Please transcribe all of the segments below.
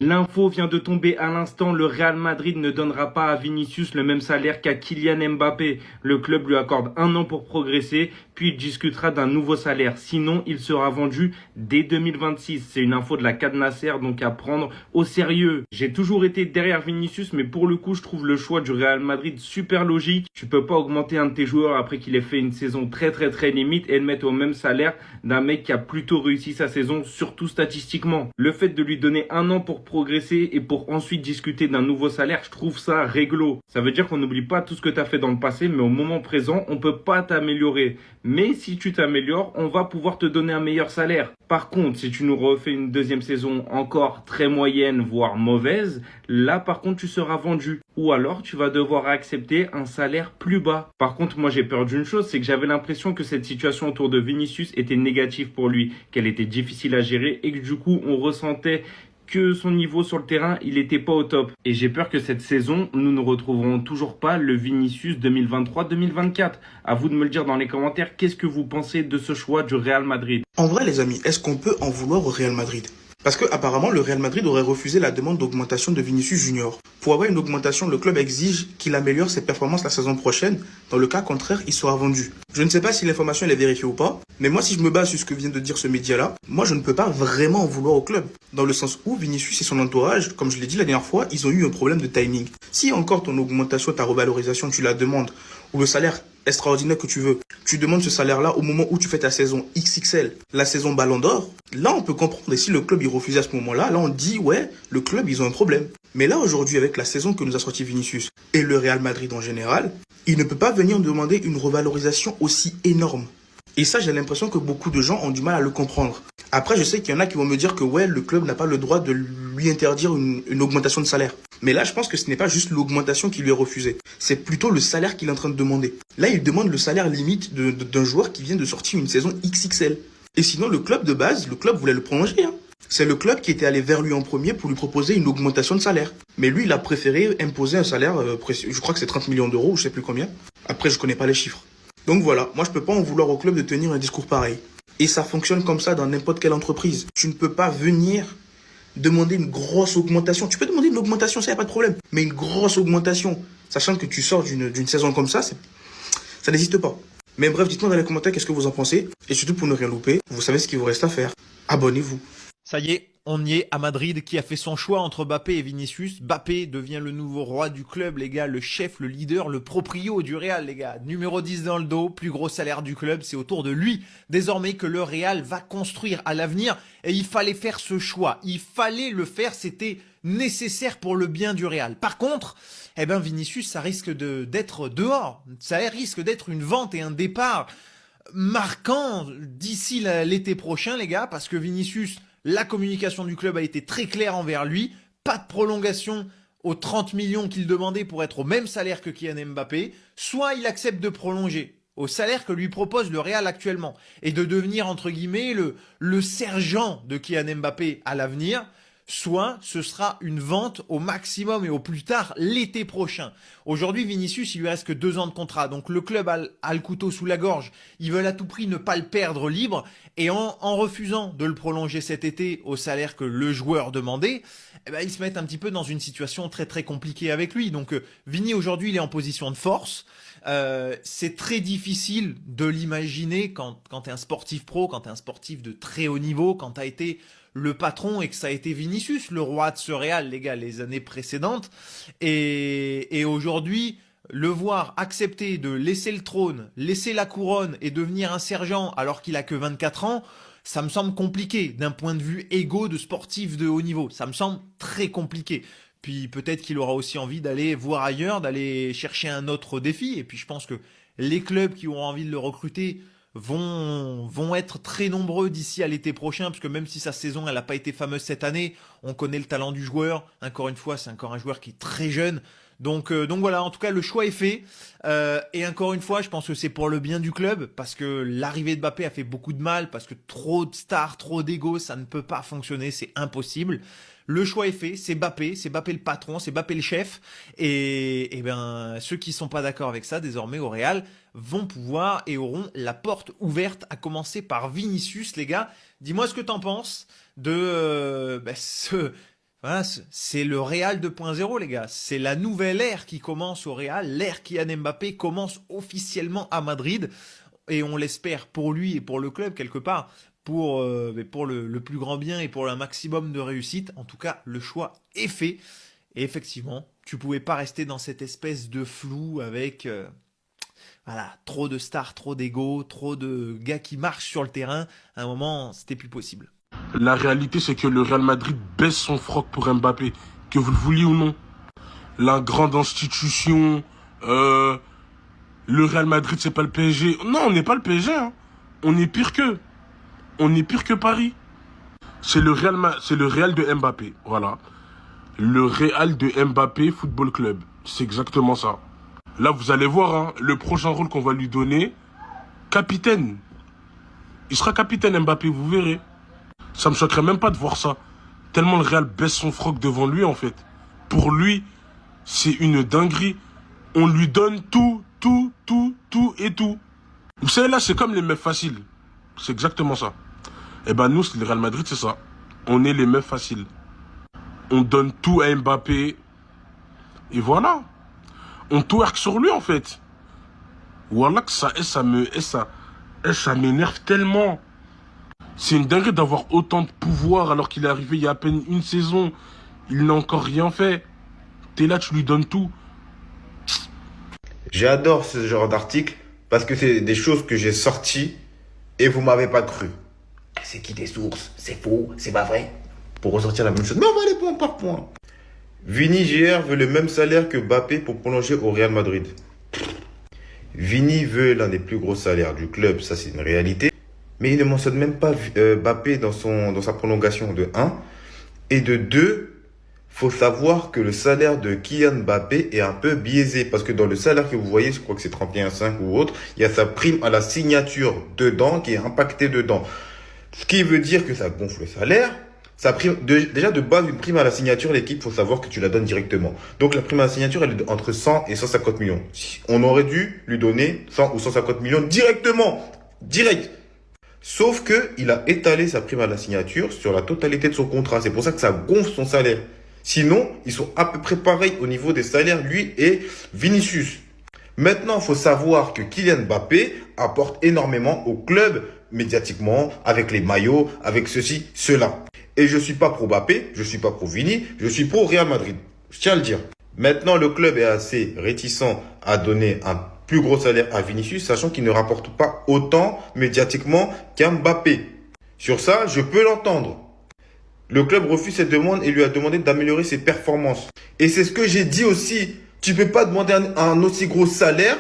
L'info vient de tomber à l'instant, le Real Madrid ne donnera pas à Vinicius le même salaire qu'à Kylian Mbappé. Le club lui accorde 1 an pour progresser, puis il discutera d'un nouveau salaire. Sinon, il sera vendu dès 2026. C'est une info de la CAD Nasser, donc à prendre au sérieux. J'ai toujours été derrière Vinicius, mais pour le coup, je trouve le choix du Real Madrid super logique. Tu peux pas augmenter un de tes joueurs après qu'il ait fait une saison très limite et le mettre au même salaire d'un mec qui a plutôt réussi sa saison, surtout statistiquement. Le fait de lui donner 1 an pour progresser et pour ensuite discuter d'un nouveau salaire, je trouve ça réglo. Ça veut dire qu'on n'oublie pas tout ce que tu as fait dans le passé, mais au moment présent, on peut pas t'améliorer. Mais si tu t'améliores, on va pouvoir te donner un meilleur salaire. Par contre, si tu nous refais une deuxième saison encore très moyenne, voire mauvaise, là par contre tu seras vendu. Ou alors tu vas devoir accepter un salaire plus bas. Par contre, moi j'ai peur d'une chose, c'est que j'avais l'impression que cette situation autour de Vinicius était négative pour lui, qu'elle était difficile à gérer et que du coup on ressentait que son niveau sur le terrain, il n'était pas au top. Et j'ai peur que cette saison, nous ne retrouverons toujours pas le Vinicius 2023-2024. À vous de me le dire dans les commentaires, qu'est-ce que vous pensez de ce choix du Real Madrid? En vrai, les amis, est-ce qu'on peut en vouloir au Real Madrid? Parce que apparemment, le Real Madrid aurait refusé la demande d'augmentation de Vinicius Junior. Pour avoir une augmentation, le club exige qu'il améliore ses performances la saison prochaine. Dans le cas contraire, il sera vendu. Je ne sais pas si l'information elle est vérifiée ou pas, mais moi, si je me base sur ce que vient de dire ce média-là, moi, je ne peux pas vraiment en vouloir au club. Dans le sens où Vinicius et son entourage, comme je l'ai dit la dernière fois, ils ont eu un problème de timing. Si encore ton augmentation, ta revalorisation, tu la demandes, ou le salaire extraordinaire que tu veux, tu demandes ce salaire-là au moment où tu fais ta saison XXL, la saison Ballon d'Or, là on peut comprendre. Et si le club il refuse à ce moment-là, là on dit ouais, le club ils ont un problème. Mais là aujourd'hui avec la saison que nous a sorti Vinicius et le Real Madrid en général, il ne peut pas venir demander une revalorisation aussi énorme. Et ça, j'ai l'impression que beaucoup de gens ont du mal à le comprendre. Après, je sais qu'il y en a qui vont me dire que ouais, le club n'a pas le droit de lui interdire une augmentation de salaire. Mais là, je pense que ce n'est pas juste l'augmentation qui lui est refusée. C'est plutôt le salaire qu'il est en train de demander. Là, il demande le salaire limite d'un joueur qui vient de sortir une saison XXL. Et sinon, le club de base, le club voulait le prolonger, hein. C'est le club qui était allé vers lui en premier pour lui proposer une augmentation de salaire. Mais lui, il a préféré imposer un salaire, je crois que c'est 30 millions d'euros, ou je sais plus combien. Après, je connais pas les chiffres. Donc voilà, moi je peux pas en vouloir au club de tenir un discours pareil. Et ça fonctionne comme ça dans n'importe quelle entreprise. Tu ne peux pas venir demander une grosse augmentation. Tu peux demander une augmentation, ça y a pas de problème. Mais une grosse augmentation, sachant que tu sors d'une saison comme ça n'existe pas. Mais bref, dites-moi dans les commentaires qu'est-ce que vous en pensez. Et surtout pour ne rien louper, vous savez ce qu'il vous reste à faire. Abonnez-vous. Ça y est, on y est à Madrid qui a fait son choix entre Mbappé et Vinicius. Mbappé devient le nouveau roi du club, les gars, le chef, le leader, le proprio du Real, les gars. Numéro 10 dans le dos, plus gros salaire du club, c'est autour de lui désormais que le Real va construire à l'avenir. Et il fallait faire ce choix, il fallait le faire, c'était nécessaire pour le bien du Real. Par contre, eh ben Vinicius, ça risque d'être dehors, ça risque d'être une vente et un départ marquant d'ici l'été prochain, les gars, parce que Vinicius, la communication du club a été très claire envers lui. Pas de prolongation aux 30 millions qu'il demandait pour être au même salaire que Kylian Mbappé. Soit il accepte de prolonger au salaire que lui propose le Real actuellement et de devenir, entre guillemets, le sergent de Kylian Mbappé à l'avenir. Soit ce sera une vente au maximum et au plus tard l'été prochain. Aujourd'hui, Vinicius, il lui reste que 2 ans de contrat. Donc le club a le couteau sous la gorge. Ils veulent à tout prix ne pas le perdre libre. Et en refusant de le prolonger cet été au salaire que le joueur demandait, eh ben, ils se mettent un petit peu dans une situation très compliquée avec lui. Donc Vini, aujourd'hui, il est en position de force. C'est très difficile de l'imaginer quand tu es un sportif pro, quand tu es un sportif de très haut niveau, quand tu as été le patron et que ça a été Vinicius, le roi de ce Real, les gars, les années précédentes. Et aujourd'hui, le voir accepter de laisser le trône, laisser la couronne et devenir un sergent alors qu'il a que 24 ans, ça me semble compliqué d'un point de vue égo de sportif de haut niveau. Ça me semble très compliqué. Puis peut-être qu'il aura aussi envie d'aller voir ailleurs, d'aller chercher un autre défi. Et puis je pense que les clubs qui auront envie de le recruter vont être très nombreux d'ici à l'été prochain, parce que même si sa saison elle n'a pas été fameuse cette année, on connaît le talent du joueur. Encore une fois, c'est encore un joueur qui est très jeune. Donc voilà, en tout cas, le choix est fait. Et encore une fois, je pense que c'est pour le bien du club, parce que l'arrivée de Mbappé a fait beaucoup de mal, parce que trop de stars, trop d'ego, ça ne peut pas fonctionner, c'est impossible. Le choix est fait, c'est Mbappé le patron, c'est Mbappé le chef. Et ben, ceux qui sont pas d'accord avec ça, désormais au Real, vont pouvoir et auront la porte ouverte, à commencer par Vinicius, les gars. Dis-moi ce que t'en penses de Voilà, c'est le Real 2.0, les gars. C'est la nouvelle ère qui commence au Real. L'ère Kylian Mbappé commence officiellement à Madrid. Et on l'espère pour lui et pour le club, quelque part, pour le plus grand bien et pour un maximum de réussite. En tout cas, le choix est fait. Et effectivement, tu pouvais pas rester dans cette espèce de flou avec voilà, trop de stars, trop d'ego, trop de gars qui marchent sur le terrain. À un moment, c'était plus possible. La réalité, c'est que le Real Madrid baisse son froc pour Mbappé, que vous le vouliez ou non. La grande institution, le Real Madrid, c'est pas le PSG. Non, on n'est pas le PSG, hein. On est pire qu'eux. On est pire que Paris. C'est le Real de Mbappé, voilà. Le Real de Mbappé Football Club. C'est exactement ça. Là, vous allez voir, hein, le prochain rôle qu'on va lui donner, capitaine. Il sera capitaine Mbappé, vous verrez. Ça me choquerait même pas de voir ça. Tellement le Real baisse son froc devant lui, en fait. Pour lui, c'est une dinguerie. On lui donne tout, tout, tout, tout et tout. Vous savez, là, c'est comme les meufs faciles. C'est exactement ça. Eh ben, nous, le Real Madrid, c'est ça. On est les meufs faciles. On donne tout à Mbappé. Et voilà. On twerk sur lui, en fait. Voilà que ça m'énerve tellement. C'est une dinguerie d'avoir autant de pouvoir alors qu'il est arrivé il y a à peine une saison. Il n'a encore rien fait. T'es là, tu lui donnes tout. J'adore ce genre d'article parce que c'est des choses que j'ai sorties et vous m'avez pas cru. C'est qui tes sources? C'est faux? C'est pas vrai? Pour ressortir la même chose. Mais on va aller point par point. Vini GR veut le même salaire que Mbappé pour prolonger au Real Madrid. Vini veut l'un des plus gros salaires du club, ça c'est une réalité. Mais il ne mentionne même pas Mbappé dans sa prolongation de 1. Et de 2, faut savoir que le salaire de Kylian Mbappé est un peu biaisé. Parce que dans le salaire que vous voyez, je crois que c'est 31,5 ou autre, il y a sa prime à la signature dedans qui est impactée dedans. Ce qui veut dire que ça gonfle le salaire. Sa prime, déjà de base, une prime à la signature, l'équipe, faut savoir que tu la donnes directement. Donc la prime à la signature, elle est entre 100 et 150 millions. On aurait dû lui donner 100 ou 150 millions directement. Direct. Sauf que il a étalé sa prime à la signature sur la totalité de son contrat. C'est pour ça que ça gonfle son salaire. Sinon, ils sont à peu près pareils au niveau des salaires, lui et Vinicius. Maintenant, il faut savoir que Kylian Mbappé apporte énormément au club, médiatiquement, avec les maillots, avec ceci, cela. Et je suis pas pro Mbappé, je suis pas pro Vini, je suis pro Real Madrid. Je tiens à le dire. Maintenant, le club est assez réticent à donner un plus gros salaire à Vinicius, sachant qu'il ne rapporte pas autant médiatiquement qu'un Mbappé. Sur ça, je peux l'entendre. Le club refuse cette demande et lui a demandé d'améliorer ses performances. Et c'est ce que j'ai dit aussi. Tu peux pas demander un aussi gros salaire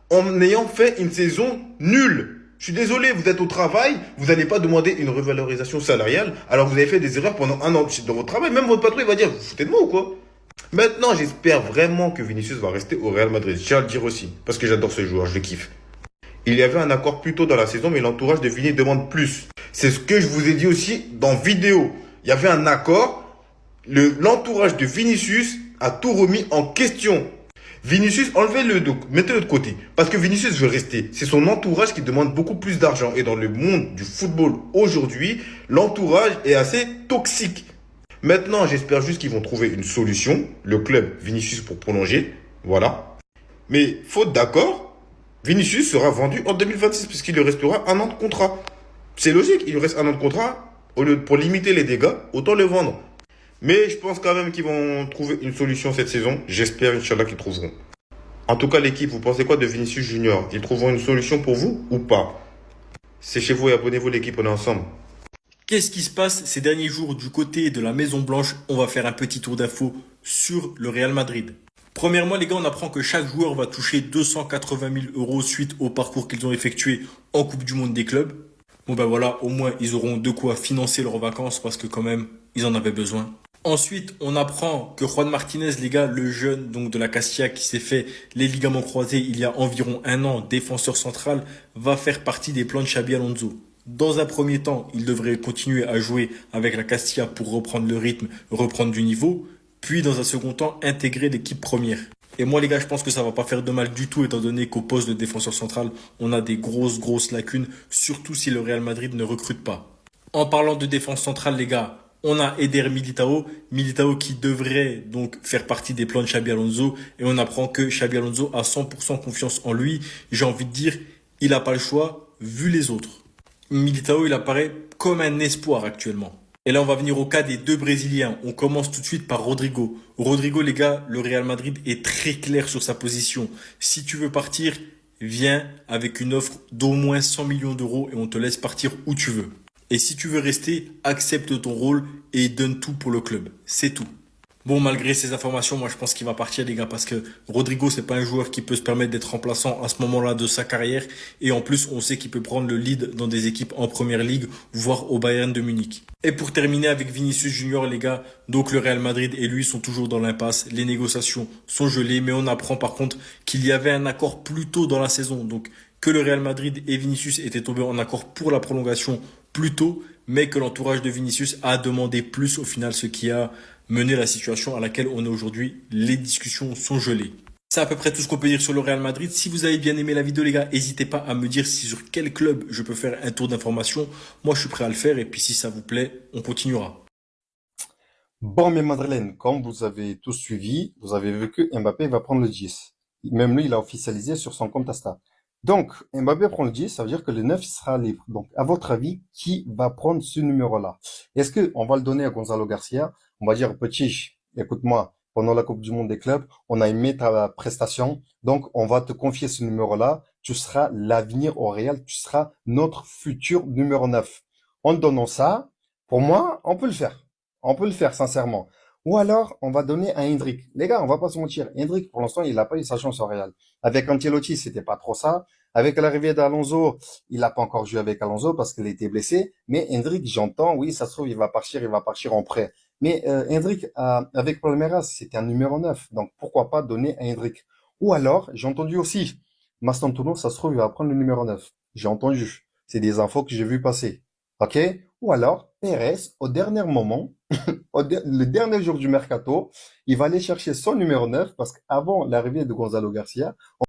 en ayant fait une saison nulle. Je suis désolé, vous êtes au travail, vous n'allez pas demander une revalorisation salariale alors que vous avez fait des erreurs pendant un an dans votre travail. Même votre patron, il va dire, vous foutez de moi ou quoi? Maintenant, j'espère vraiment que Vinicius va rester au Real Madrid. Je tiens à le dire aussi, parce que j'adore ce joueur, je le kiffe. Il y avait un accord plus tôt dans la saison, mais l'entourage de Vini demande plus. C'est ce que je vous ai dit aussi dans vidéo. Il y avait un accord, l'entourage de Vinicius a tout remis en question. Vinicius, enlevez-le, mettez-le de côté. Parce que Vinicius veut rester. C'est son entourage qui demande beaucoup plus d'argent. Et dans le monde du football aujourd'hui, l'entourage est assez toxique. Maintenant, j'espère juste qu'ils vont trouver une solution. Le club, Vinicius pour prolonger. Voilà. Mais faute d'accord, Vinicius sera vendu en 2026 puisqu'il lui restera un an de contrat. C'est logique, il lui reste un an de contrat. Pour limiter les dégâts, autant le vendre. Mais je pense quand même qu'ils vont trouver une solution cette saison. J'espère, Inch'Allah, qu'ils trouveront. En tout cas, l'équipe, vous pensez quoi de Vinicius Junior? Ils trouveront une solution pour vous ou pas? Séchez-vous et abonnez-vous, l'équipe, on est ensemble. Qu'est-ce qui se passe ces derniers jours du côté de la Maison Blanche? On va faire un petit tour d'infos sur le Real Madrid. Premièrement, les gars, on apprend que chaque joueur va toucher 280 000 euros suite au parcours qu'ils ont effectué en Coupe du Monde des clubs. Bon ben voilà, au moins ils auront de quoi financer leurs vacances parce que quand même, ils en avaient besoin. Ensuite, on apprend que Juan Martinez, les gars, le jeune donc de la Castilla qui s'est fait les ligaments croisés il y a environ un an, défenseur central, va faire partie des plans de Xabi Alonso. Dans un premier temps, il devrait continuer à jouer avec la Castilla pour reprendre le rythme, reprendre du niveau, puis dans un second temps, intégrer l'équipe première. Et moi les gars, je pense que ça va pas faire de mal du tout étant donné qu'au poste de défenseur central, on a des grosses lacunes, surtout si le Real Madrid ne recrute pas. En parlant de défense centrale les gars, On a Eder Militao, Militao qui devrait donc faire partie des plans de Xabi Alonso et on apprend que Xabi Alonso a 100% confiance en lui. J'ai envie de dire, il n'a pas le choix vu les autres. Militao, il apparaît comme un espoir actuellement. Et là, on va venir au cas des deux Brésiliens. On commence tout de suite par Rodrigo. Rodrigo, les gars, le Real Madrid est très clair sur sa position. Si tu veux partir, viens avec une offre d'au moins 100 millions d'euros et on te laisse partir où tu veux. Et si tu veux rester, accepte ton rôle et donne tout pour le club. C'est tout. Bon, malgré ces informations, moi je pense qu'il va partir les gars parce que Rodrigo c'est pas un joueur qui peut se permettre d'être remplaçant à ce moment-là de sa carrière et en plus on sait qu'il peut prendre le lead dans des équipes en première ligue voire au Bayern de Munich. Et pour terminer avec Vinicius Junior les gars, donc le Real Madrid et lui sont toujours dans l'impasse, les négociations sont gelées mais on apprend par contre qu'il y avait un accord plus tôt dans la saison donc que le Real Madrid et Vinicius étaient tombés en accord pour la prolongation plus tôt mais que l'entourage de Vinicius a demandé plus au final ce qui a mener la situation à laquelle on est aujourd'hui. Les discussions sont gelées. C'est à peu près tout ce qu'on peut dire sur le Real Madrid. Si vous avez bien aimé la vidéo, les gars, n'hésitez pas à me dire si sur quel club je peux faire un tour d'information. Moi, je suis prêt à le faire. Et puis, si ça vous plaît, on continuera. Bon, mes Madrilènes, comme vous avez tous suivi, vous avez vu que Mbappé va prendre le 10. Même lui, il a officialisé sur son compte Insta. Donc, Mbappé prend le 10, ça veut dire que le 9 sera libre. Donc, à votre avis, qui va prendre ce numéro-là? Est-ce que on va le donner à Gonzalo Garcia? On va dire, petit, écoute-moi, pendant la Coupe du Monde des clubs, on a aimé ta prestation, donc on va te confier ce numéro-là. Tu seras l'avenir au Real, tu seras notre futur numéro 9. En donnant ça, pour moi, on peut le faire. On peut le faire, sincèrement. Ou alors, on va donner à Hendrik. Les gars, on va pas se mentir. Hendrik, pour l'instant, il n'a pas eu sa chance au Real. Avec Ancelotti, c'était pas trop ça. Avec l'arrivée d'Alonso, il n'a pas encore joué avec Alonso parce qu'il était blessé. Mais Hendrik, j'entends, oui, ça se trouve, il va partir en prêt. Mais Hendrik, avec Palmeiras, c'était un numéro 9. Donc, pourquoi pas donner à Hendrik? Ou alors, j'ai entendu aussi, Mastantuono, ça se trouve, il va prendre le numéro 9. J'ai entendu. C'est des infos que j'ai vu passer. OK? Ou alors, Pérez, au dernier moment, le dernier jour du mercato, il va aller chercher son numéro 9 parce qu'avant l'arrivée de Gonzalo Garcia,